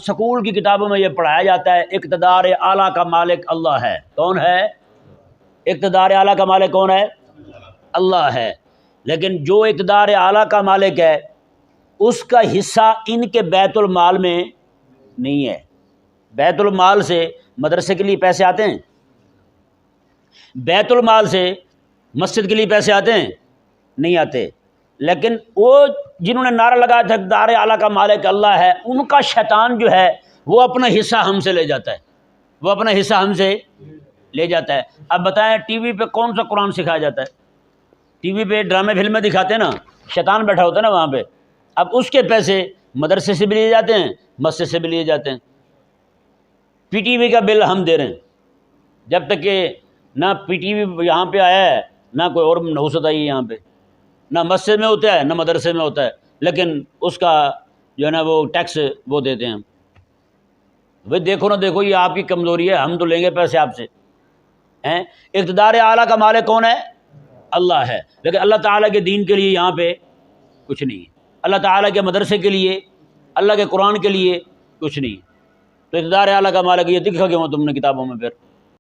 School کی کتابوں میں یہ پڑھایا جاتا ہے اقتدار اعلیٰ کا مالک اللہ ہے۔ کون ہے؟ اقتدار اعلیٰ کا مالک کون ہے؟ اللہ ہے۔ لیکن جو اقتدار اعلیٰ کا مالک ہے اس کا حصہ ان کے بیت المال میں نہیں ہے۔ بیت المال سے مدرسے کے لیے پیسے آتے ہیں؟ بیت المال سے مسجد کے لیے پیسے آتے ہیں؟ نہیں آتے۔ لیکن وہ جنہوں نے نعرہ لگایا تھا اقتدار اعلیٰ کا مالک اللہ ہے، ان کا شیطان جو ہے وہ اپنا حصہ ہم سے لے جاتا ہے، وہ اپنا حصہ ہم سے لے جاتا ہے۔ اب بتائیں ٹی وی پہ کون سا قرآن سکھایا جاتا ہے؟ ٹی وی پہ ڈرامے فلمیں دکھاتے ہیں نا، شیطان بیٹھا ہوتا ہے نا وہاں پہ۔ اب اس کے پیسے مدرسے سے بھی لیے جاتے ہیں، مسجد سے بھی لیے جاتے ہیں۔ پی ٹی وی کا بل ہم دے رہے ہیں، جب تک کہ نہ پی ٹی وی یہاں پہ آیا ہے نہ کوئی اور نحوست آئی ہے یہاں پہ، نہ مسجد میں ہوتا ہے نہ مدرسے میں ہوتا ہے، لیکن اس کا جو ہے نا وہ ٹیکس وہ دیتے ہیں۔ بھائی دیکھو نہ دیکھو یہ آپ کی کمزوری ہے، ہم تو لیں گے پیسے آپ سے۔ اقتدار اعلیٰ کا مالک کون ہے؟ اللہ ہے۔ لیکن اللہ تعالیٰ کے دین کے لیے یہاں پہ کچھ نہیں ہے، اللہ تعالیٰ کے مدرسے کے لیے، اللہ کے قرآن کے لیے کچھ نہیں۔ تو اقتدار اعلیٰ کا مالک یہ دکھا کیوں تم نے کتابوں میں پھر؟